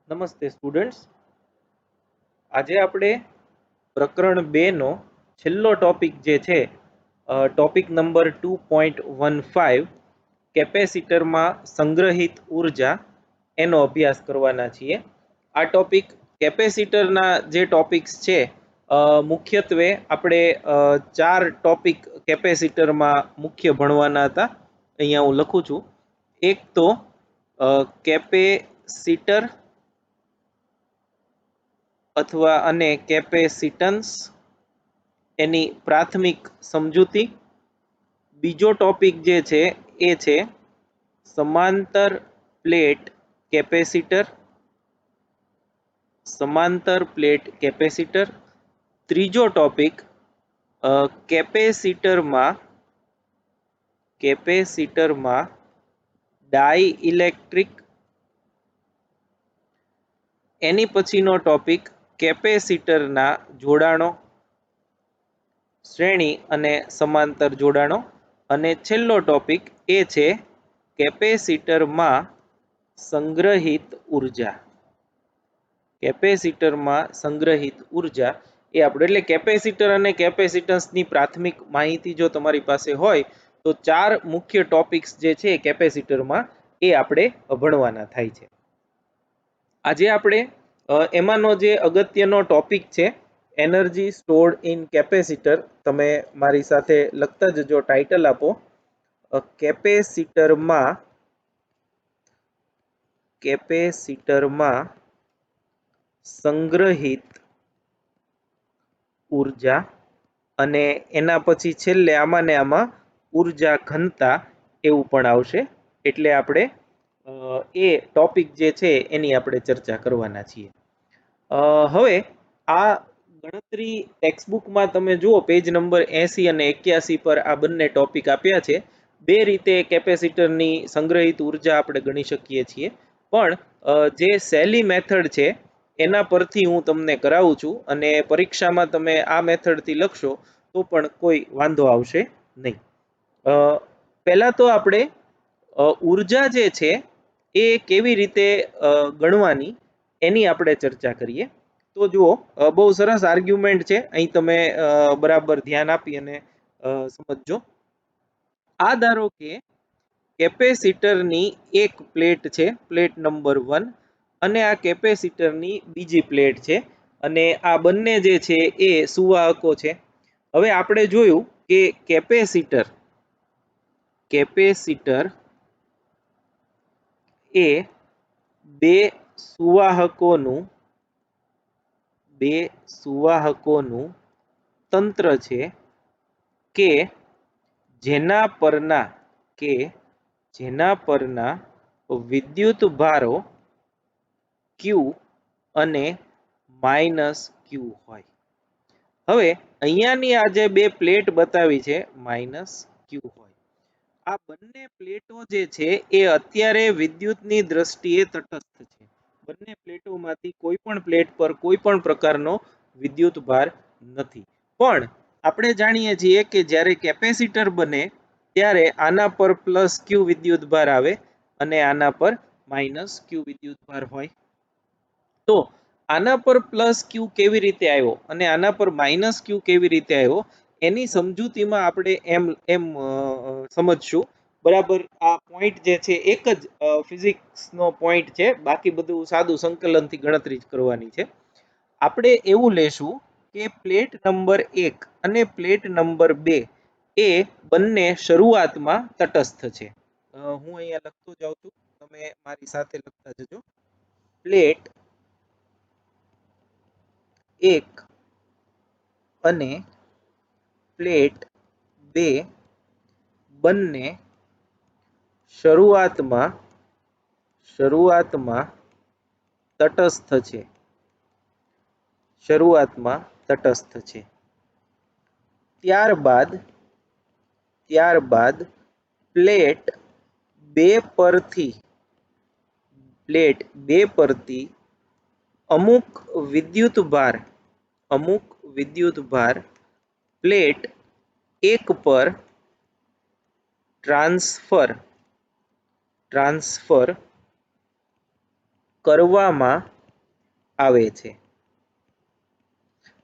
નમસ્તે સ્ટુડન્ટ્સ, આજે આપણે પ્રકરણ 2 નો છેલ્લો ટોપિક જે છે ટોપિક નંબર 2.15 કેપેસિટરમાં સંગ્રહિત ઉર્જા એનો અભ્યાસ કરવાના છીએ. આ ટોપિક કેપેસિટરના જે ટોપિક્સ છે મુખ્યત્વે આપણે 4 ટોપિક કેપેસિટરમાં મુખ્ય ભણવાના હતા. અહીંયા હું લખું છું. એક તો કેપેસિટર અથવા અને કેપેસિટન્સ એની પ્રાથમિક સમજૂતી. બીજો ટોપિક જે છે એ છે સમાંતર પ્લેટ કેપેસિટર. સમાંતર પ્લેટ કેપેસિટર. ત્રીજો ટોપિક કેપેસિટરમાં ડાઇઇલેક્ટ્રિક. એની પછીનો ટોપિક કેપેસિટરના જોડાણો, શ્રેણી અને સમાંતર જોડાણો. અને છેલ્લો ટોપિક એ છે કેપેસિટરમાં સંગ્રહિત ઉર્જા. કેપેસિટરમાં સંગ્રહિત ઉર્જા એ આપણે એટલે કેપેસિટર અને કેપેસિટન્સની પ્રાથમિક માહિતી જો તમારી પાસે હોય તો 4 મુખ્ય ટોપિક્સ જે છે કેપેસિટરમાં એ આપણે ભણવાના થાય છે. આજે આપણે એમાંનો જે અગત્યનો ટોપિક છે એનર્જી સ્ટોર્ડ ઇન કેપેસિટર. તમે મારી સાથે લખતા જજો, ટાઇટલ આપો કેપેસિટરમાં સંગ્રહિત ઉર્જા. અને એના પછી છેલ્લે આમાં ને આમાં ઉર્જા ઘનતા એવું પણ આવશે. એટલે આપણે એ ટોપિક જે છે એની આપણે ચર્ચા કરવાના છીએ. હવે આ ગણતરી ટેક્સ્ટબુકમાં તમે જુઓ પેજ નંબર 80 અને 81 પર આ બંને ટોપિક આપ્યા છે. બે રીતે કેપેસિટરની સંગ્રહિત ઉર્જા આપણે ગણી શકીએ છીએ, પણ જે સહેલી મેથડ છે એના પરથી હું તમને કરાવું છું અને પરીક્ષામાં તમે આ મેથડથી લખશો તો પણ કોઈ વાંધો આવશે નહીં. પહેલા તો આપણે ઉર્જા જે છે એ કેવી રીતે ગણવાની એની આપણે ચર્ચા કરીએ. તો જુઓ, બહુ સરસ આર્ગ્યુમેન્ટ છે, અહીં તમે બરાબર ધ્યાન આપી અને સમજજો. આ ધારો કે કેપેસિટરની એક પ્લેટ છે, પ્લેટ નંબર 1, અને આ કેપેસિટરની બીજી પ્લેટ છે, અને આ બંને જે છે એ સુવાહકો છે. હવે આપણે જોયું કે કેપેસિટર એ બે સુવાહકોનું તંત્ર છે કે જેના પરના વિદ્યુત ભારો Q અને -Q હોય. હવે અહીંયાની આ જે બે પ્લેટ બતાવી છે -Q હોય. આ બંને પ્લેટો જે છે એ અત્યારે વિદ્યુતની દ્રષ્ટિએ તટસ્થ છે. બંને પ્લેટોમાંથી કોઈ પણ પ્લેટ પર કોઈ પણ પ્રકારનો વિદ્યુત ભાર નથી. પણ આપણે જાણીએ છીએ કે જ્યારે કેપેસિટર બને ત્યારે આના પર +Q વિદ્યુત ભાર આવે અને આના પર -Q વિદ્યુત ભાર હોય. તો આના પર +Q કેવી રીતે આવ્યો અને આના પર -Q કેવી રીતે આવ્યો એની સમજૂતીમાં આપણે એમ સમજશું. બરાબર, આ પોઈન્ટ જે છે એક જ ફિઝિક્સનો પોઈન્ટ છે, બાકી બધું સાદું સંકલનથી ગણતરી જ કરવાની છે. આપણે એવું લેશું કે પ્લેટ નંબર 1 અને પ્લેટ નંબર 2 એ બંને શરૂઆતમાં તટસ્થ છે. હું અહીંયા લખતો જાઉં છું, તમે મારી સાથે લખતા જજો. પ્લેટ 1 અને પ્લેટ 2 બંને શરૂઆતમાં તટસ્થ છે. ત્યારબાદ પ્લેટ 2 પરથી અમુક વિદ્યુત ભાર પ્લેટ 1 પર ટ્રાન્સફર કરવામાં આવે છે.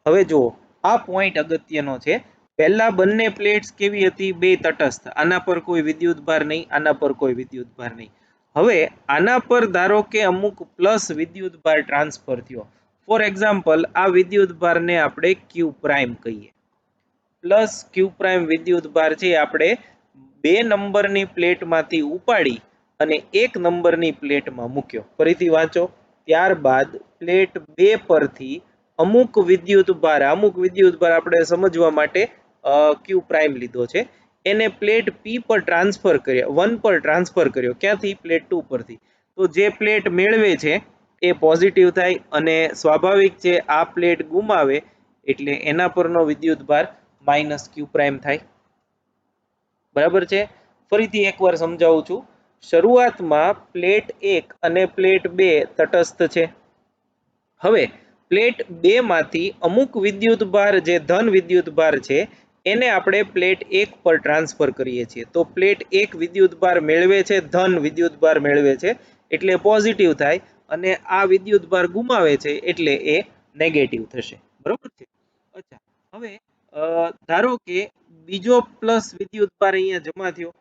હવે જુઓ, આ પોઈન્ટ અગત્યનો છે. પહેલા બંને પ્લેટ્સ કેવી હતી? બે તટસ્થ. આના પર કોઈ વિદ્યુત ભાર નહીં, આના પર કોઈ વિદ્યુત ભાર નહીં. હવે આના પર ધારો કે અમુક પ્લસ વિદ્યુત ભાર ટ્રાન્સફર થયો. ફોર એક્ઝામ્પલ, આ વિદ્યુત ભારને આપણે ક્યુ પ્રાઇમ કહીએ. પ્લસ ક્યુ પ્રાઇમ વિદ્યુત ભાર છે આપણે 2 નંબરની પ્લેટમાંથી ઉપાડી અને 1 નંબરની પ્લેટમાં મૂક્યો. ફરીથી વાંચો. ત્યારબાદ પ્લેટ 2 પરથી અમુક વિદ્યુત ભાર આપણે સમજવા માટે ક્યુ પ્રાઇમ લીધો છે, એને પ્લેટ પી પર ટ્રાન્સફર કર્યો, 1 પર ટ્રાન્સફર કર્યો. ક્યાંથી? પ્લેટ 2 પરથી. તો જે પ્લેટ મેળવે છે એ પોઝિટિવ થાય અને સ્વાભાવિક છે આ પ્લેટ ગુમાવે એટલે એના પરનો વિદ્યુત ભાર માઇનસ ક્યુ પ્રાઇમ થાય. બરાબર છે? ફરીથી એકવાર સમજાવું છું. શરૂઆતમાં પ્લેટ 1 અને પ્લેટ 2 તટસ્થ છે. હવે પ્લેટ 2 માંથી અમુક વિદ્યુત ભાર જે ધન વિદ્યુત ભાર છે એને આપણે પ્લેટ 1 પર ટ્રાન્સફર કરીએ છીએ. તો પ્લેટ 1 વિદ્યુત ભાર મેળવે છે, ધન વિદ્યુત ભાર મેળવે છે એટલે પોઝિટિવ થાય, અને આ વિદ્યુત ભાર ગુમાવે છે એટલે એ નેગેટિવ થશે. બરોબર છે? અચ્છા, હવે ધારો કે બીજો પ્લસ વિદ્યુત ભાર અહીંયા જમા થયો.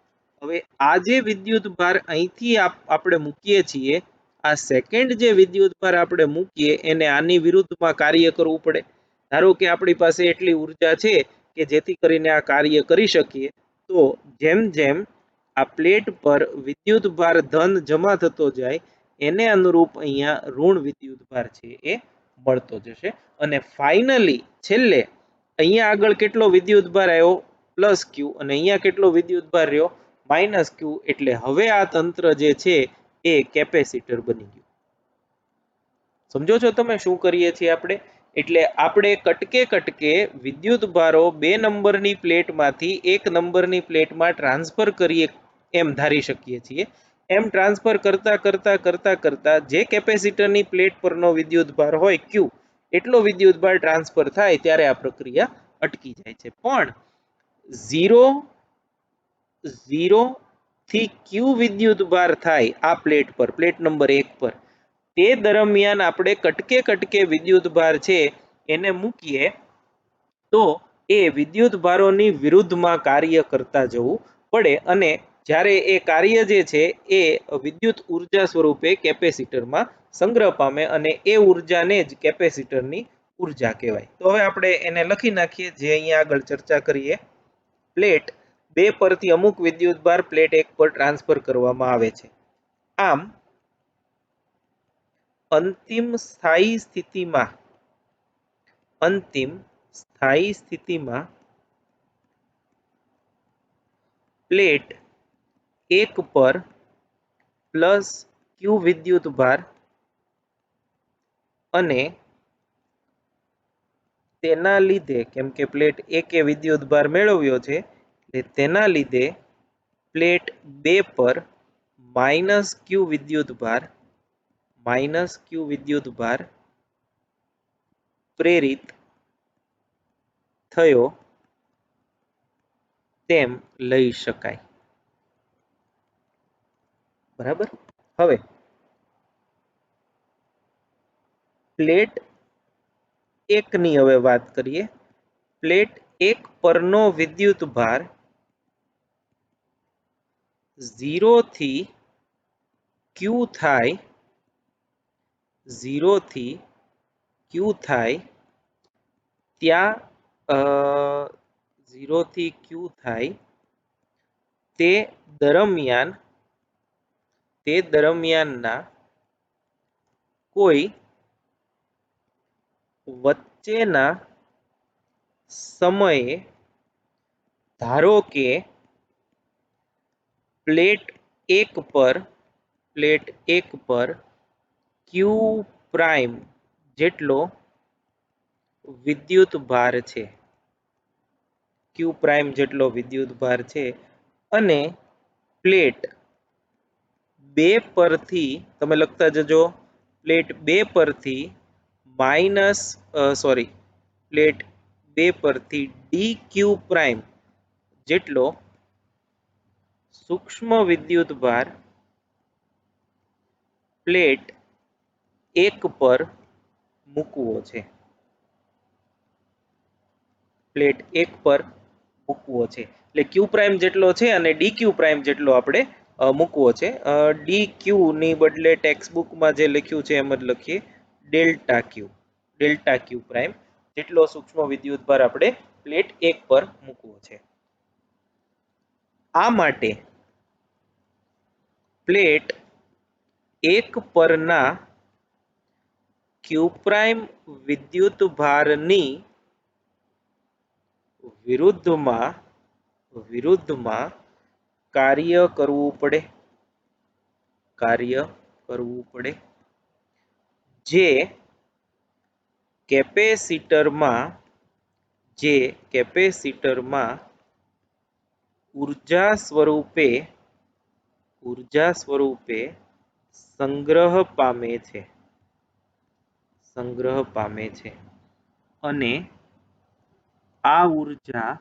હવે આ જે વિદ્યુત ભાર અહીંથી આપણે મૂકીએ છીએ, આ સેકન્ડ જે વિદ્યુત ભાર આપણે મૂકીએ એને આની વિરુદ્ધમાં કાર્ય કરવું પડે. ધારો કે આપણી પાસે એટલી ઉર્જા છે કે જેથી કરીને આ કાર્ય કરી શકીએ. તો જેમ જેમ આ પ્લેટ પર વિદ્યુત ભાર ધન જમા થતો જાય એને અનુરૂપ અહીંયા ઋણ વિદ્યુત ભાર છે એ મળતો જશે. અને ફાઇનલી છેલ્લે અહીંયા આગળ કેટલો વિદ્યુત ભાર આવ્યો? પ્લસ ક્યુ. અને અહીંયા કેટલો વિદ્યુત ભાર રહ્યો? માઇનસ ક્યુ. એટલે હવે આ તંત્ર જે છે એ કેપેસિટર બની ગયું. સમજો છો તમે શું કરીએ છીએ આપણે? એટલે આપણે કટકે કટકે વિદ્યુત ભારો 2 નંબરની પ્લેટમાંથી 1 નંબરની પ્લેટમાં ટ્રાન્સફર કરીએ એમ ધારી શકીએ છીએ. એમ ટ્રાન્સફર કરતા કરતા કરતા કરતા જે કેપેસિટરની પ્લેટ પરનો વિદ્યુત ભાર હોય ક્યુ, એટલો વિદ્યુત ભાર ટ્રાન્સફર થાય ત્યારે આ પ્રક્રિયા અટકી જાય છે. પણ 0 થી ક્યુ વિદ્યુત ભાર થાય આ પ્લેટ પર, પ્લેટ નંબર 1 પર, તે દરમિયાન આપણે કટકે કટકે વિદ્યુત ભાર છે એને મૂકીએ તો એ વિદ્યુત ભારોની વિરુદ્ધમાં કાર્ય કરતા જવું પડે, અને જ્યારે એ કાર્ય જે છે એ વિદ્યુત ઉર્જા સ્વરૂપે કેપેસિટરમાં સંગ્રહ પામે અને એ ઉર્જાને જ કેપેસિટરની ઉર્જા કહેવાય. તો હવે આપણે એને લખી નાખીએ જે અહીંયા આગળ ચર્ચા કરીએ. પ્લેટ 2 પરથી અમુક વિદ્યુત ભાર પ્લેટ 1 પર ટ્રાન્સફર કરવામાં આવે છે. આમ અંતિમ સ્થાયી સ્થિતિમાં પ્લેટ 1 પર પ્લસ ક્યુ વિદ્યુત ભાર અને તેના લીધે, કેમ કે પ્લેટ 1 એ વિદ્યુત ભાર મેળવ્યો છે એટલે તેના લીધે પ્લેટ 2 પર માઇનસ ક્યુ વિદ્યુત ભાર પ્રેરિત થયો તેમ લઈ શકાય. બરાબર? હવે પ્લેટ 1 ની હવે વાત કરીએ. પ્લેટ 1 પરનો વિદ્યુત ભાર 0 થી ક્યુ થાય, ત્યાં 0 થી ક્યુ થાય તે દરમિયાનના કોઈ વચ્ચેના સમયે, ધારો કે પ્લેટ 1 પર ક્યુ પ્રાઇમ જેટલો વિદ્યુત ભાર છે, અને પ્લેટ 2 પરથી, તમે લખતા જજો, પ્લેટ 2 પરથી પ્લેટ 2 પરથી ડી ક્યુ પ્રાઇમ જેટલો સૂક્ષ્મ વિદ્યુત ભાર પ્લેટ 1 પર મૂકવો છે, પ્લેટ 1 પર મૂકવો છે. એટલે ક્યુ પ્રાઇમ જેટલો છે અને ડી ક્યુ પ્રાઇમ જેટલો આપણે મૂકવો છે. ડી ક્યુ ની બદલે ટેક્સ્ટબુકમાં જે લખ્યું છે એમ જ લખીએ ડેલ્ટા ક્યુ પ્રાઇમ જેટલો સૂક્ષ્મ વિદ્યુતભાર આપણે પ્લેટ 1 પર મૂકવો છે. આ માટે પ્લેટ 1 પરના ક્યુ પ્રાઇમ વિદ્યુતભારની વિરુદ્ધમાં કાર્ય કરવું પડે, જે કેપેસિટરમાં ઉર્જા સ્વરૂપે સંગ્રહ પામે છે અને આ ઉર્જા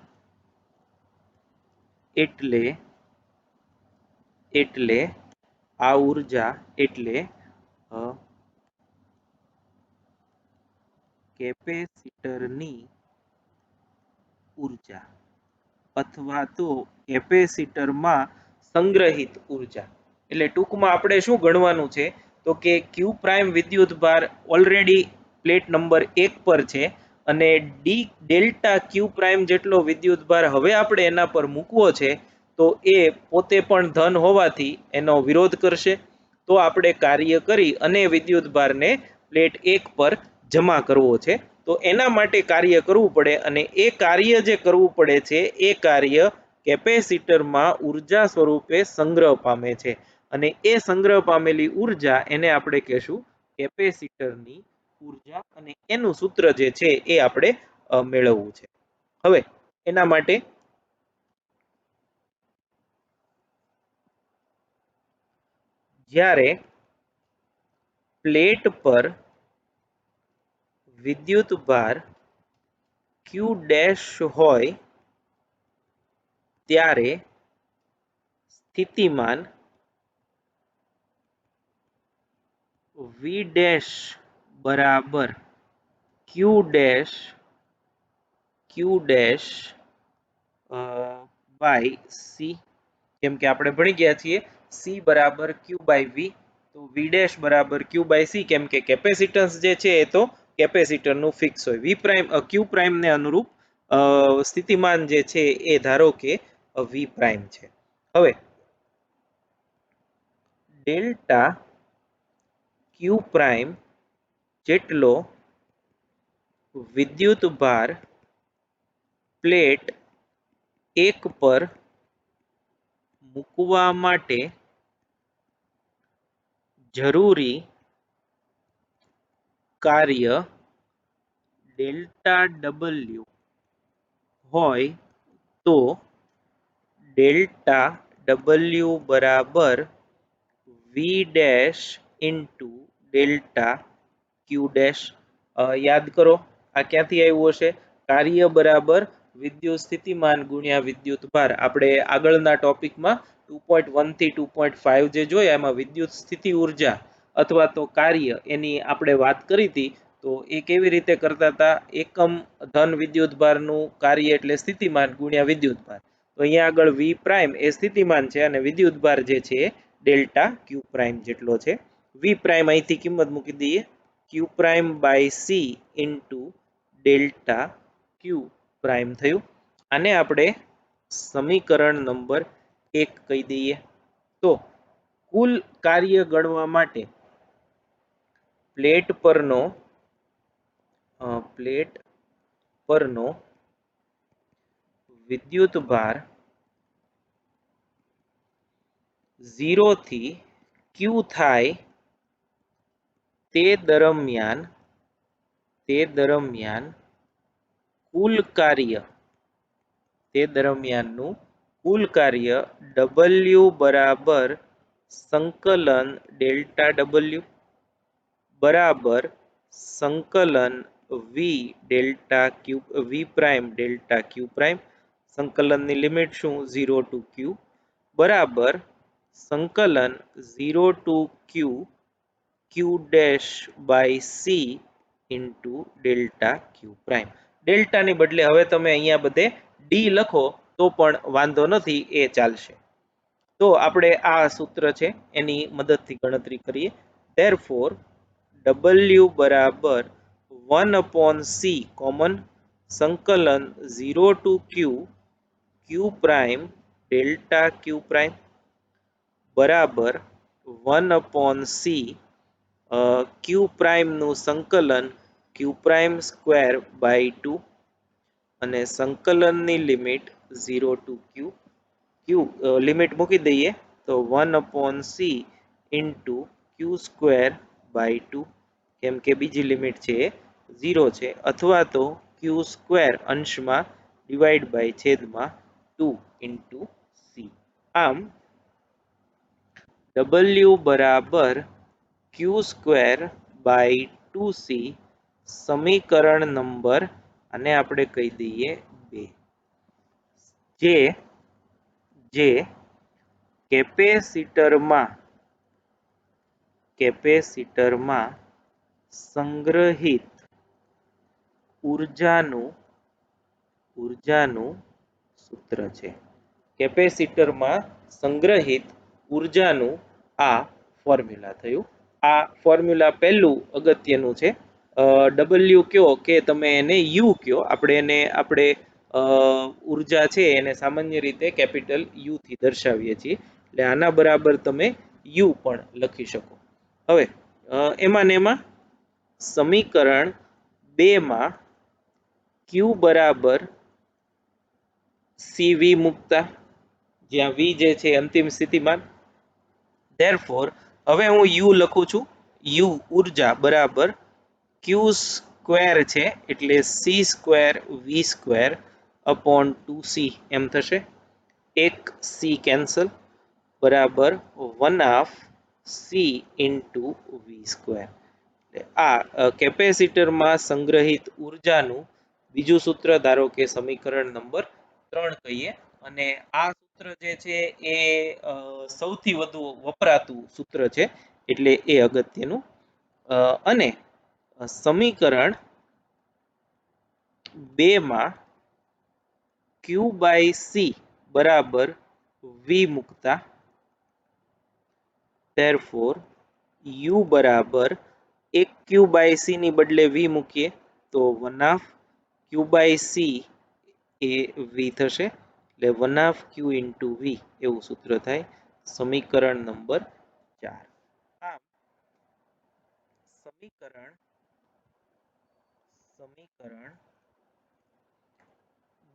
એટલે કેપેસિટરની ઉર્જા અથવા તો કેપેસિટરમાં સંગ્રહિત ઉર્જા. એટલે ટૂંકમાં આપણે શું ગણવાનું છે તો કે ક્યુ પ્રાઇમ વિદ્યુતભાર ઓલરેડી પ્લેટ નંબર 1 પર છે અને ડી ડેલ્ટા ક્યુ પ્રાઇમ જેટલો વિદ્યુતભાર હવે આપણે એના પર મૂકવો છે, તો એ પોતે પણ ધન હોવાથી એનો વિરોધ કરશે. તો આપણે કાર્ય કરી અને વિદ્યુતભારને પ્લેટ 1 પર જમા કરવો છે. તો એના માટે કાર્ય કરવું પડે અને એ કાર્ય જે કરવું પડે છે એ કાર્ય કેપેસિટરમાં ઉર્જા સ્વરૂપે સંગ્રહ પામે છે અને એ સંગ્રહ પામેલી ઉર્જા એને આપણે કહેશું કેપેસિટરની ઉર્જા અને એનું સૂત્ર જે છે એ આપણે મેળવવું છે. હવે એના માટે જ્યારે પ્લેટ પર વિદ્યુતભાર ક્યુ ડેશ હોય ત્યારે સ્થિતિમાન વી ડેશ બરાબર ક્યુ ડેશ બાય સી, કેમ કે આપણે ભણી ગયા છીએ સી બરાબર ક્યુ બાય વી, તો વી ડેશ બરાબર ક્યુ બાય સી, કેમ કે કેપેસિટન્સ જે છે એ તો કેપેસિટરનું ફિક્સ હોય. વી પ્રાઇમ ક્યુ પ્રાઇમ ને અનુરૂપ સ્થિતિમાન જે છે એ ધારો કે વી પ્રાઇમ છે. હવે ડેલ્ટા ક્યુ પ્રાઇમ જેટલો વિદ્યુતભાર પ્લેટ 1 પર મૂકવા માટે જરૂરી કાર્ય ડેલ્ટા ડબલ્યુ હોય તો ડેલ્ટા ડબલ્યુ બરાબર V dash into delta Q dash. યાદ કરો આ ક્યાંથી આવ્યું હશે? કાર્ય બરાબર વિદ્યુત સ્થિતિમાન ગુણ્યા વિદ્યુત ભાર. આપણે આગળના ટોપિકમાં 2.1 થી 2.5 જે જોયા એમાં વિદ્યુત સ્થિતિ ઉર્જા અથવા તો કાર્ય એની આપણે વાત કરી હતી. તો એ કેવી રીતે કરતા હતા? એકમ ધન વિદ્યુત ભારનું કાર્ય એટલે સ્થિતિમાન ગુણ્યા વિદ્યુત ભાર. તો અહીંયા આગળ વી પ્રાઇમ એ સ્થિતિમાન છે અને વિદ્યુત ભાર જે છે એ ડેલ્ટા ક્યુ પ્રાઇમ જેટલો છે. વી પ્રાઇમ અહીંથી કિંમત મૂકી દઈએ Q prime by C into delta Q prime થયું. આને આપણે સમીકરણ નંબર 1 કહી દઈએ. તો કુલ કાર્ય ગણવા માટે પ્લેટ પરનો વિદ્યુત ભાર 0 થી ક્યુ થાય તે દરમિયાન કુલ કાર્ય W બરાબર સંકલન ડેલ્ટા W બરાબર સંકલન V prime delta Q prime. સંકલનની લિમિટ શું? 0 ટુ ક્યુ બરાબર સંકલન 0 to Q Q dash by C into delta Q prime. ડેલ્ટાની બદલે હવે તમે અહીંયા બધે ડી લખો તો પણ વાંધો નથી, એ ચાલશે. તો આપણે આ સૂત્ર છે એની મદદથી ગણતરી કરીએ. ધેરફોર W બરાબર 1/c કોમન સંકલન 0 to Q Q prime delta Q prime બરાબર 1/c ક્યુ પ્રાઇમનું સંકલન ક્યુ પ્રાઇમ સ્ક્વેર બાય 2 અને સંકલનની લિમિટ 0 ટુ ક્યુ લિમિટ મૂકી દઈએ તો 1/c into Q square by 2, કેમ કે બીજી લિમિટ છે એ 0 છે, અથવા તો ક્યુ સ્ક્વેર અંશમાં ડિવાઈડ બાય છેદમાં 2 ઇન્ટુ સી. આમ W બરાબર ક્યુ સ્ક્વેર બાય 2c સમીકરણ નંબર, આને આપણે કહી દઈએ 2, જે કેપેસિટરમાં સંગ્રહિત ઉર્જાનું સૂત્ર છે. કેપેસિટરમાં સંગ્રહિત ઉર્જાનું આ ફોર્મ્યુલા થયું. આ ફોર્મ્યુલા પહેલું અગત્યનું છે. W કયો કે તમે એને યુ કયો, આપણે ઉર્જા છે એને સામાન્ય રીતે કેપિટલ યુ થી દર્શાવીએ છીએ, એટલે આના બરાબર તમે યુ પણ લખી શકો. હવે એમાં ને એમાં સમીકરણ 2 માં ક્યુ બરાબર CV મૂકતા, જ્યાં V જે છે અંતિમ સ્થિતિમાન. ધેરફોર હવે હું U લખું છું. U ઉર્જા બરાબર ક્યુ સ્ક્વેર છે એટલે સી સ્ક્વેર વી સ્ક્વેર અપોન 2c એમ થશે. એક સી કેન્સલ બરાબર 1/2 સી ઇન્ટુ વી સ્ક્વેર. આ કેપેસિટરમાં સંગ્રહિત ઉર્જાનું બીજું સૂત્ર, ધારો કે સમીકરણ નંબર 3 કહીએ, અને આ સૂત્ર જે છે એ સૌથી વધુ વપરાતું સૂત્ર છે, એટલે એ અગત્યનું. અને સમીકરણ 2 માં ક્યુ બાય સી બરાબર વી મૂકતા, ધેરફોર યુ બરાબર એક ક્યુ બાય સી ની બદલે વી મૂકીએ તો 1/2 ક્યુ બાય સી એ વી થશે, એટલે 1/2 ક્યુ ઇન્ટુ વી એવું સૂત્ર થાય. સમીકરણ નંબર 4. આમ સમીકરણ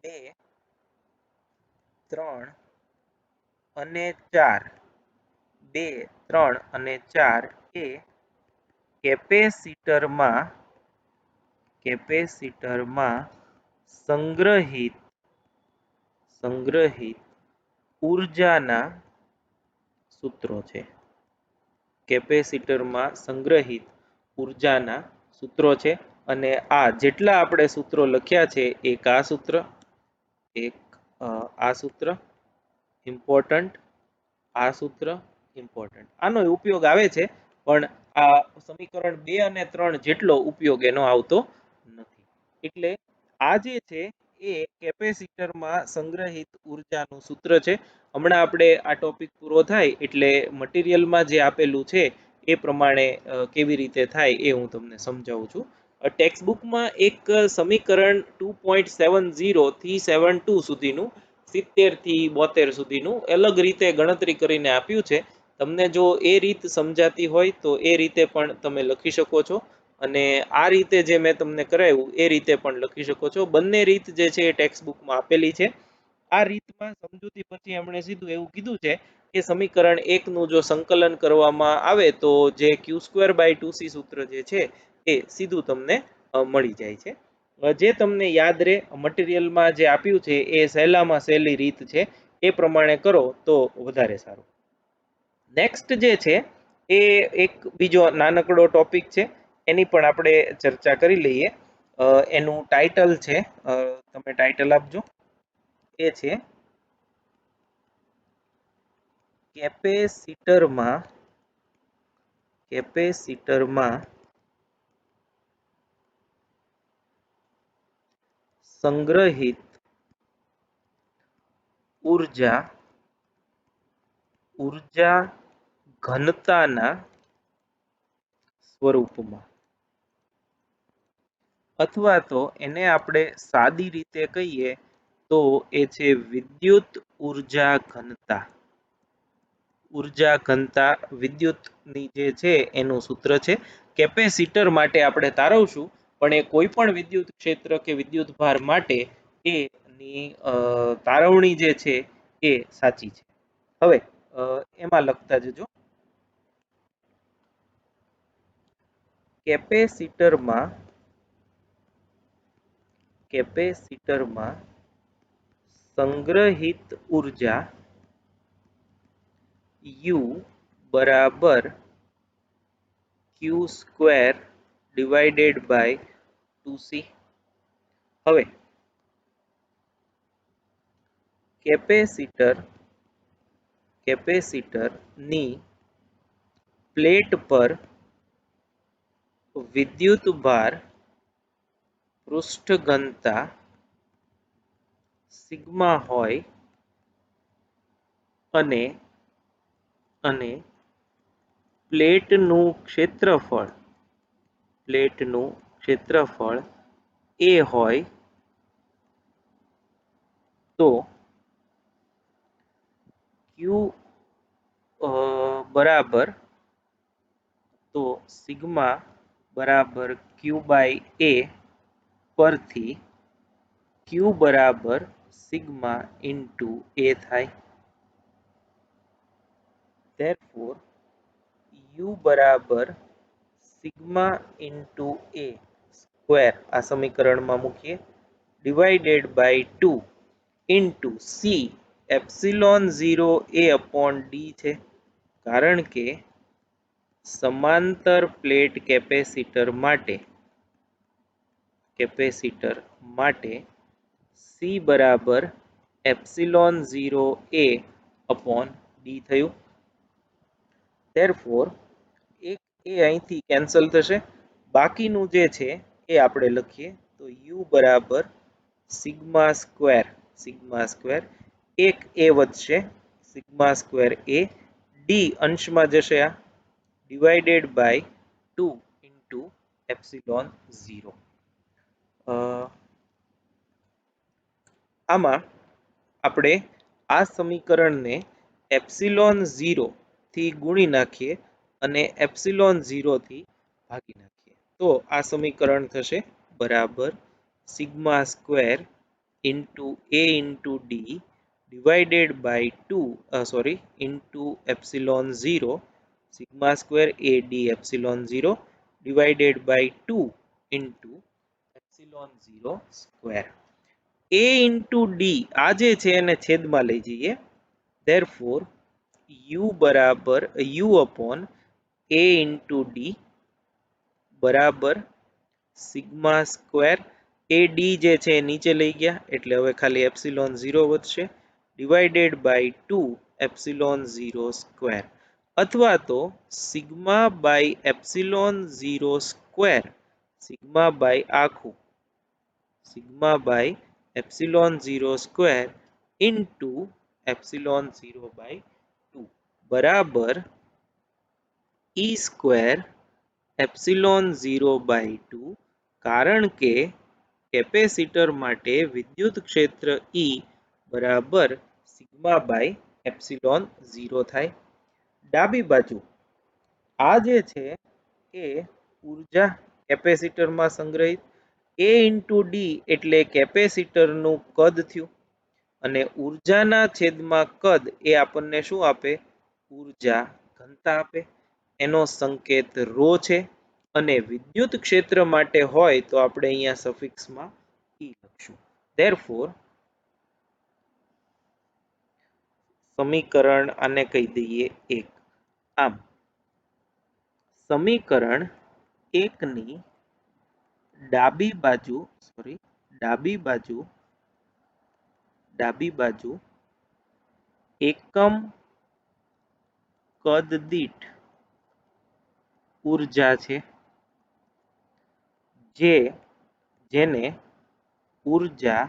2, 3 અને 4, 2, 3 અને 4 એ કેપેસિટરમાં સંગ્રહિત ઉર્જાના સૂત્રો છે. કેપેસિટરમાં સંગ્રહિત ઉર્જાના સૂત્રો છે, અને આ જેટલા આપણે સૂત્રો લખ્યા છે, એક આ સૂત્ર, એક આ સૂત્ર ઇમ્પોર્ટન્ટ, આ સૂત્ર ઇમ્પોર્ટન્ટ. આનો ઉપયોગ આવે છે, પણ આ સમીકરણ 2 અને 3 જેટલો ઉપયોગ એનો આવતો નથી. એટલે આ જે છે એ કેપેસિટરમાં સંગ્રહિત ઉર્જાનું સૂત્ર છે. હમણાં આપણે આ ટોપિક પૂરો થાય એટલે મટીરિયલમાં જે આપેલું છે એ પ્રમાણે કેવી રીતે થાય એ હું તમને સમજાવું છું. ટેક્સ્ટબુકમાં એક સમીકરણ 2.70 થી 72 સુધીનું, 70 થી 72 સુધીનું અલગ રીતે ગણતરી કરીને આપ્યું છે. તમને જો એ રીત સમજાતી હોય તો એ રીતે પણ તમે લખી શકો છો, અને આ રીતે જે મેં તમને કરાવ્યું એ રીતે પણ લખી શકો છો. બંને રીત જે છે એ ટેક્સ્ટબુકમાં આપેલી છે. આ રીતમાં સમજૂતી પછી એમણે સીધું એવું કીધું છે કે સમીકરણ 1 નું જો સંકલન કરવામાં આવે તો જે ક્યુ સ્ક્વેર બાય 2c સૂત્ર જે છે એ સીધું તમને મળી જાય છે. જે તમને યાદ રહે, મટીરિયલમાં જે આપ્યું છે એ સહેલામાં સહેલી રીત છે, એ પ્રમાણે કરો તો વધારે સારું. નેક્સ્ટ જે છે એ એક બીજો નાનકડો ટોપિક છે, એની પણ આપણે ચર્ચા કરી લઈએ. એનું ટાઇટલ છે, તમે ટાઇટલ આપજો, એ છે કેપેસિટરમાં સંગ્રહિત ઉર્જા ઘનતાના સ્વરૂપમાં, અથવા તો એને આપણે સાદી રીતે કહીએ તો એ છે વિદ્યુત ઉર્જા ઘનતા. ઉર્જા ઘનતા વિદ્યુતની જે છે એનું સૂત્ર છે. કેપેસિટર માટે આપણે તારવશું, પણ એ કોઈ પણ વિદ્યુત ક્ષેત્ર કે વિદ્યુત ભાર માટે એની તારવણી જે છે એ સાચી છે. હવે એમાં લખતા જજો. કેપેસિટરમાં સંગ્રહિત ઉર્જા U બરાબર Q² ડિવાઇડેડ બાય 2C. હવે કેપેસિટરની પ્લેટ પર વિદ્યુત ભાર પૃષ્ઠ ઘનતા સિગ્મા હોય અને પ્લેટનું ક્ષેત્રફળ એ હોય તો Q બરાબર સિગ્મા બરાબર Q/A પરથી Q બરાબર સિગ્મા ઇન્ટુ A થાય. Therefore U બરાબર સિગ્મા ઇન્ટુ A સ્ક્વેર આ સમીકરણમાં મૂકીએ divided by 2 into C epsilon 0 A upon D છે, કારણ કે સમાંતર પ્લેટ કેપેસિટર માટે C બરાબર એપ્સિલોન 0 A અપોન D થયું. Therefore એક એ અહીંથી કેન્સલ થશે, બાકીનું જે છે એ આપણે લખીએ તો U બરાબર સિગ્મા સ્ક્વેર એક એ વધશે સિગ્મા સ્ક્વેર A, ડી અંશમાં જશે આ ડિવાઇડેડ બાય 2 ઇન્ટુ એપ્સિલોન 0. આમાં આપણે આ સમીકરણને એપ્સિલોન 0 થી ગુણી નાખીએ અને એપ્સિલોન 0 થી ભાગી નાખીએ તો આ સમીકરણ થશે બરાબર sigma square into A into D divided by 2 into epsilon 0 sigma square A D epsilon 0 divided by 2 into epsilon 0 square. A into D આ જે છે એને છેદમાં લઈ જઈએ. Therefore U upon A into D બરાબર સિગ્મા સ્ક્વેર A D જે છે એ નીચે લઈ ગયા એટલે હવે ખાલી એપ્સિલોન 0 વધશે ડિવાઇડેડ બાય 2 એપ્સિલોન 0 સ્ક્વેર, અથવા તો sigma by epsilon 0 square sigma by epsilon 0 square into epsilon 0 by 2 બરાબર E સ્ક્વેર એપ્સિલોન 0 બાય 2, કારણ કે કેપેસિટર માટે વિદ્યુત ક્ષેત્ર E બરાબર સિગ્મા બાય એપ્સિલોન 0 થાય. ડાબી બાજુ આ જે છે એ ઉર્જા કેપેસિટરમાં સંગ્રહિત A ઇન્ટુ ડી એટલે કેપેસિટરનું કદ થયું અને ઉર્જાના છેદમાં કદ એ આપણને શું આપે? ઉર્જા ઘનતા આપે. એનો સંકેત રો છે અને વિદ્યુત ક્ષેત્ર માટે હોય તો આપણે અહીંયા સફિક્સમાં E લખશું. Therefore સમીકરણ આને કહી દઈએ 1. આમ સમીકરણ 1 ની ડાબી બાજુ એકમ કદ દીઠ ઉર્જા છે જેને ઉર્જા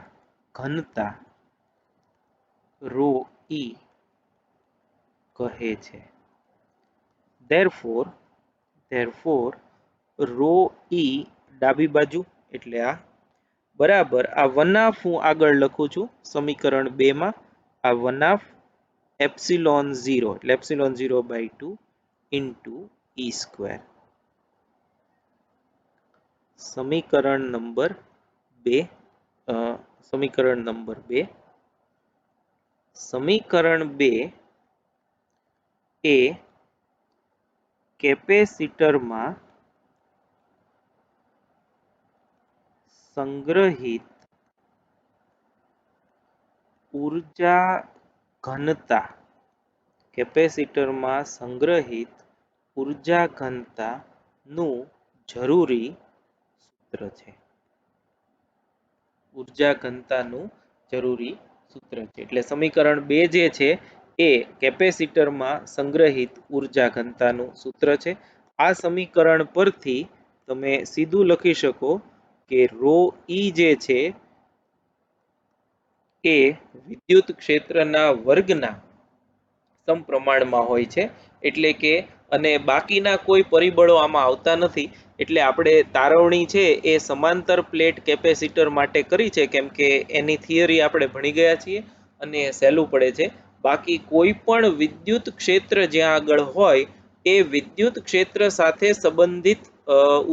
ઘનતા રો ઈ કહે છે. therefore રો ઈ ડાબી બાજુ એટલે આ બરાબર આ 1/2 હું આગળ લખું છું સમીકરણ 2 માં આ 1/2 એપ્સિલોન 0 એટલે એપ્સિલોન 0/2 ઇન્ટુ ઈ સ્ક્વેર. સમીકરણ નંબર 2 સમીકરણ 2 એ કેપેસિટરમાં સંગ્રહિત ઉર્જા ઘનતા કેપેસિટરમાં સંગ્રહિત ઉર્જા ઘનતાનું જરૂરી સૂત્ર છે. ઉર્જા ઘનતાનું જરૂરી સૂત્ર છે એટલે સમીકરણ 2 જે છે એ કેપેસિટરમાં સંગ્રહિત ઉર્જા ઘનતાનું સૂત્ર છે. આ સમીકરણ પરથી તમે સીધું લખી શકો કે રો ઈ જે છે એ વિદ્યુત ક્ષેત્રના વર્ગના સમપ્રમાણમાં હોય છે એટલે કે અને બાકીના કોઈ પરિબળો આમાં આવતા નથી એટલે આપણે તારવણી છે એ સમાંતર પ્લેટ કેપેસિટર માટે કરી છે કેમ કે એની થિયરી આપણે ભણી ગયા છીએ અને સહેલું પડે છે. બાકી કોઈ પણ વિદ્યુત ક્ષેત્ર જ્યાં આગળ હોય એ વિદ્યુત ક્ષેત્ર સાથે સંબંધિત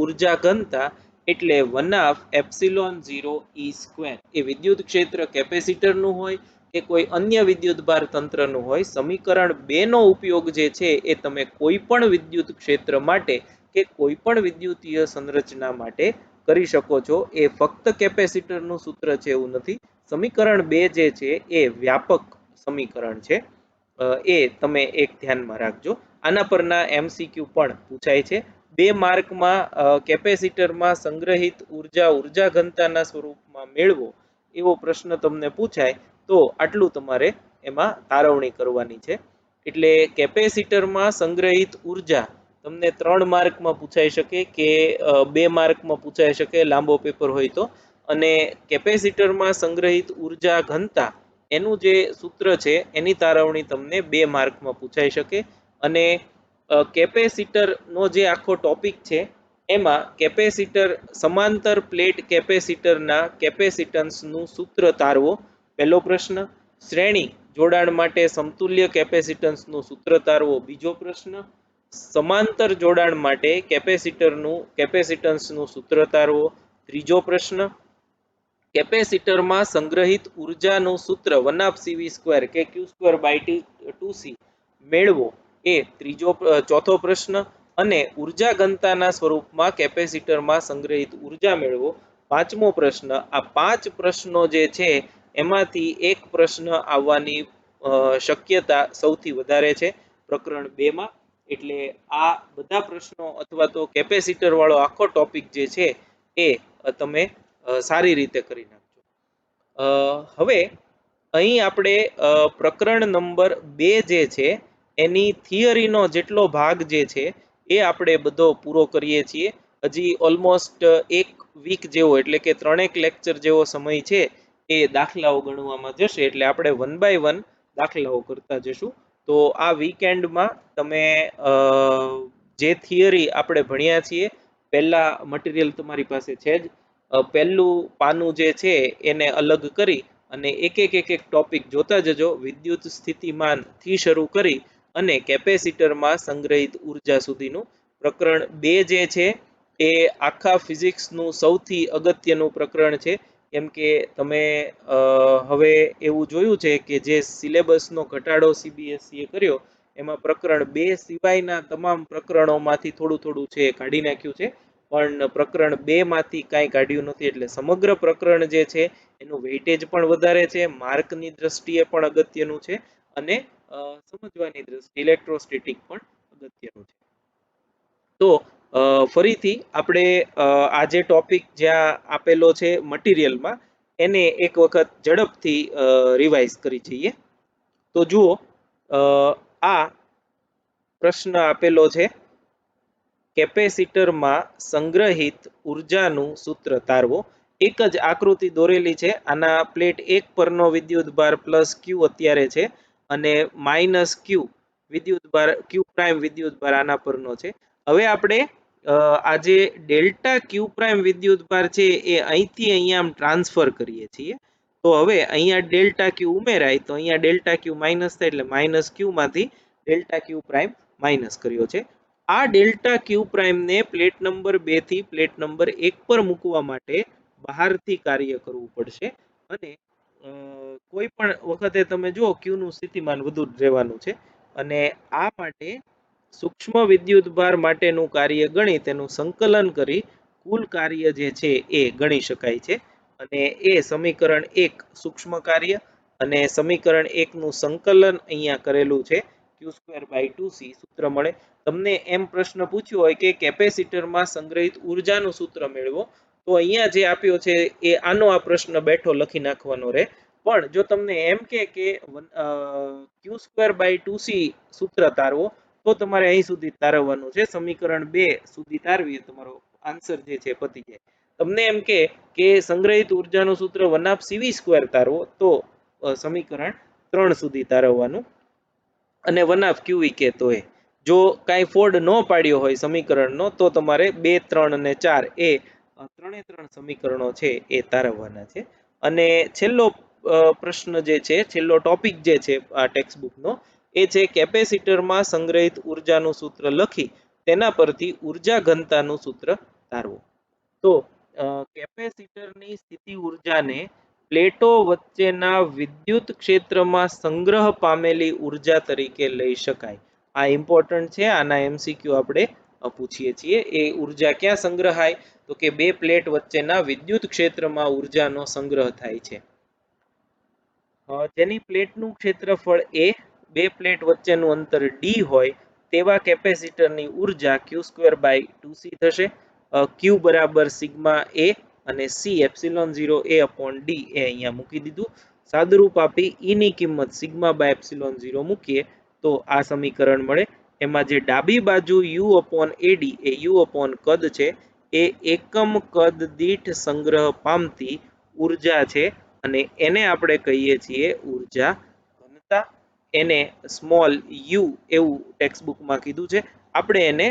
ઉર્જા ઘનતા એટલે 1/2 એપ્સિલોન 0 ઈ સ્ક્વેર એ વિદ્યુત ક્ષેત્ર કેપેસિટરનું હોય કે કોઈ અન્ય વિદ્યુતભાર તંત્રનું હોય. સમીકરણ 2 નો ઉપયોગ જે છે એ તમે કોઈ પણ વિદ્યુત ક્ષેત્ર માટે કે કોઈ પણ વિદ્યુતીય સંરચના માટે કરી શકો છો. એ ફક્ત કેપેસિટરનું સૂત્ર છે એવું નથી. સમીકરણ 2 જે છે એ વ્યાપક સમીકરણ છે એ તમે એક ધ્યાનમાં રાખજો. આના પરના MCQ પણ પૂછાય છે. 2 માર્કમાં કેપેસિટરમાં સંગ્રહિત ઉર્જા ઘનતાના સ્વરૂપમાં મેળવો એવો પ્રશ્ન તમને પૂછાય તો આટલું તમારે એમાં તારવણી કરવાની છે. એટલે કેપેસિટરમાં સંગ્રહિત ઉર્જા તમને 3 માર્કમાં પૂછાઈ શકે કે 2 માર્કમાં પૂછાઈ શકે લાંબો પેપર હોય તો. અને કેપેસિટરમાં સંગ્રહિત ઉર્જા ઘનતા એનું જે સૂત્ર છે એની તારવણી તમને 2 માર્કમાં પૂછાઈ શકે. અને કેપેસિટરનો જે આખો ટોપિક છે એમાં કેપેસિટર સમાંતર પ્લેટ કેપેસિટરના કેપેસિટન્સનું સૂત્ર તારવો પહેલો પ્રશ્ન. શ્રેણી જોડાણ માટે સમતુલ્ય કેપેસિટન્સનું સૂત્ર તારવો બીજો પ્રશ્ન. સમાંતર જોડાણ માટે કેપેસિટન્સનું સૂત્ર તારવો ત્રીજો પ્રશ્ન. કેપેસિટરમાં સંગ્રહિત ઉર્જાનું સૂત્ર 1/2 કે Q²/2C મેળવો એ ચોથો પ્રશ્ન. અને ઉર્જા ઘનતાના સ્વરૂપમાં કેપેસિટરમાં સંગ્રહિત ઉર્જા મેળવો પાંચમો પ્રશ્ન. આ 5 પ્રશ્નો જે છે એમાંથી એક પ્રશ્ન આવવાની શક્યતા સૌથી વધારે છે પ્રકરણ 2 માં. એટલે આ બધા પ્રશ્નો અથવા તો કેપેસિટર વાળો આખો ટોપિક જે છે એ તમે સારી રીતે કરી નાખજો. હવે અહીં આપણે પ્રકરણ નંબર 2 જે છે એની થિયરીનો જેટલો ભાગ જે છે એ આપણે બધો પૂરો કરીએ છીએ. હજી ઓલમોસ્ટ 1 વીક જેવો એટલે કે 3 લેક્ચર જેવો સમય છે એ દાખલાઓ ગણવામાં જશે એટલે આપણે 1 બાય 1 દાખલાઓ કરતા જશું. તો આ વીકેન્ડમાં તમે જે થિયરી આપણે ભણ્યા છીએ પહેલા મટીરિયલ તમારી પાસે છે જ પહેલું પાનું જે છે એને અલગ કરી અને એક ટોપિક જોતા જજો. વિદ્યુત સ્થિતિમાન થી શરૂ કરી અને કેપેસિટરમાં સંગ્રહિત ઉર્જા સુધીનું પ્રકરણ 2 જે છે એ આખા ફિઝિક્સનું સૌથી અગત્યનું પ્રકરણ છે. કેમ કે તમે હવે એવું જોયું છે કે જે સિલેબસનો ઘટાડો CBSE એ કર્યો એમાં પ્રકરણ 2 સિવાયના તમામ પ્રકરણોમાંથી થોડું છે કાઢી નાખ્યું છે પણ પ્રકરણ 2 માંથી કાંઈ કાઢ્યું નથી. એટલે સમગ્ર પ્રકરણ જે છે એનું વેઇટેજ પણ વધારે છે, માર્કની દ્રષ્ટિએ પણ અગત્યનું છે અને સમજવાની દ્રષ્ટિએ ઇલેક્ટ્રોસ્ટેટિક પણ અગત્યનું છે. તો ફરીથી આપણે આ જે ટોપિક જ્યાં આપેલો છે મટીરિયલમાં એને એક વખત ઝડપથી રિવાઇઝ કરી જઈએ. તો જુઓ આ પ્રશ્ન આપેલો છે કેપેસિટરમાં સંગ્રહિત ઉર્જાનું સૂત્ર તારવો. એક જ આકૃતિ દોરેલી છે. આના પ્લેટ 1 પરનો વિદ્યુતભાર પ્લસ ક્યુ અત્યારે છે અને માઇનસ ક્યુ વિદ્યુતભાર ક્યુ પ્રાઇમ વિદ્યુતભાર આના પરનો છે. હવે આપણે આ જે ડેલ્ટા ક્યુ પ્રાઇમ વિદ્યુતભાર છે એ અહીંથી અહીંયા આમ ટ્રાન્સફર કરીએ છીએ. તો હવે અહીંયા ડેલ્ટા ક્યુ ઉમેરાય તો અહીંયા ડેલ્ટા ક્યુ માઇનસ થાય એટલે માઇનસ ક્યુ માંથી ડેલ્ટા ક્યુ પ્રાઇમ માઇનસ કર્યો છે. આ ડેલ્ટા ક્યુ પ્રાઇમને પ્લેટ નંબર 2 થી પ્લેટ નંબર 1 પર મૂકવા માટે બહારથી કાર્ય કરવું પડશે અને કોઈ પણ વખતે તમે જુઓ ક્યુ નું સ્થિતિમાન વધુ જ રહેવાનું છે અને આ માટે સૂક્ષ્મ વિદ્યુતભાર માટેનું કાર્ય ગણી તેનું સંકલન કરી કુલ કાર્ય જે છે એ ગણી શકાય છે અને એ સમીકરણ 1 સૂક્ષ્મ કાર્ય અને સમીકરણ 1 નું સંકલન અહીંયા કરેલું છે q²/2c સૂત્ર મળે. તમને એમ પ્રશ્ન પૂછ્યો હોય કે કેપેસિટરમાં સંગ્રહિત ઉર્જાનું સૂત્ર મેળવો તો અહીંયા જે આપ્યો છે એ આનો આ પ્રશ્ન બેઠો લખી નાખવાનો રહે. પણ જો તમને એમ કે q²/2c સૂત્ર તારવો તો તમારે અહીં સુધી તારવવાનું છે. સમીકરણ 2 સુધી તારવી તમારો આન્સર જે છે પતી જાય. તમને એમ કે સંગ્રહિત ઉર્જાનું સૂત્ર 1/cv² તારવો તો સમીકરણ 3 સુધી તારવવાનું અને 1/qe કે તો એ જો કાંઈ ફોલ્ડ ન પાડ્યો હોય સમીકરણનો તો તમારે 2, 3 અને 4 એ ત્રણે ત્રણ સમીકરણો છે એ તારવવાના છે. અને છેલ્લો પ્રશ્ન જે છે છેલ્લો ટોપિક જે છે આ ટેક્સ્ટ બુકનો એ છે કેપેસિટરમાં સંગ્રહિત ઉર્જાનું સૂત્ર લખી તેના પરથી ઉર્જા ઘનતાનું સૂત્ર તારવો. તો કેપેસિટરની સ્થિતિ ઉર્જાને પ્લેટો વચ્ચેના વિદ્યુત ક્ષેત્રમાં સંગ્રહ પામેલી ઉર્જા તરીકે લઈ શકાય. આ ઇમ્પોર્ટન્ટ છે. આના એમસીક્યુ આપણે પૂછીએ છીએ. એ ઉર્જા ક્યાં સંગ્રહાય તો કે બે પ્લેટ વચ્ચેના વિદ્યુત ક્ષેત્રમાં ઉર્જાનો સંગ્રહ થાય છે. જેની પ્લેટનું ક્ષેત્રફળ a, બે પ્લેટ વચ્ચેનું અંતર d હોય તેવા કેપેસિટરની ઉર્જા q²/2c થશે. q બરાબર સિગ્મા a અને c ε0 a/d એ અહીંયા મૂકી દીધું. સાદુરૂપ આપી e ની કિંમત સિગ્મા/ε0 મૂકીએ તો આ સમીકરણ મળે. એમાં જે ડાબી બાજુ u/ad એ u/કદ છે એ એકમ કદ દીઠ સંગ્રહ પામતી ઉર્જા છે અને એને આપણે કહીએ છીએ ઉર્જા ઘનતા. એને સ્મોલ u એવું ટેક્સ્ટ બુકમાં કીધું છે. આપણે એને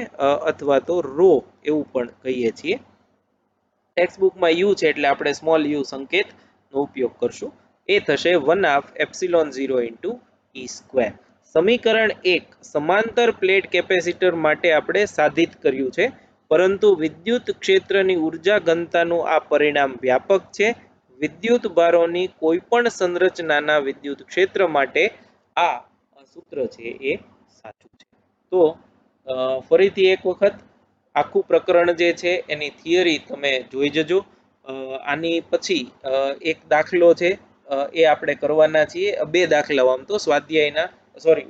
અથવા તો રો એવું પણ કહીએ છીએ. ટેક્સ્ટ બુકમાં u છે એટલે આપણે સ્મોલ u સંકેતનો ઉપયોગ કરશું. એ થશે 1/ε0 e². સમીકરણ 1 સમાંતર પ્લેટ કેપેસિટર માટે આપણે સાધિત કર્યું છે પરંતુ વિદ્યુત ક્ષેત્રની ઉર્જા ઘનતાનું આ પરિણામ વ્યાપક છે. વિદ્યુત ભારોની કોઈપણ સંરચનાના વિદ્યુત ક્ષેત્ર માટે આ સૂત્ર છે એ સાચું છે. તો ફરીથી એક વખત આખું પ્રકરણ જે છે એની થિયરી તમે જોઈ જજો. આની પછી એક દાખલો છે એ આપણે કરવાના છીએ. બે દાખલાઓ આમ તો સ્વાધ્યાયના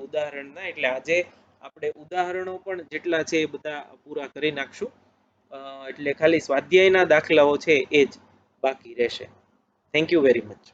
ઉદાહરણના એટલે આજે આપણે ઉદાહરણો પણ જેટલા છે એ બધા પૂરા કરી નાખશું. એટલે ખાલી સ્વાધ્યાયના દાખલાઓ છે એ જ બાકી રહેશે. Thank you very much.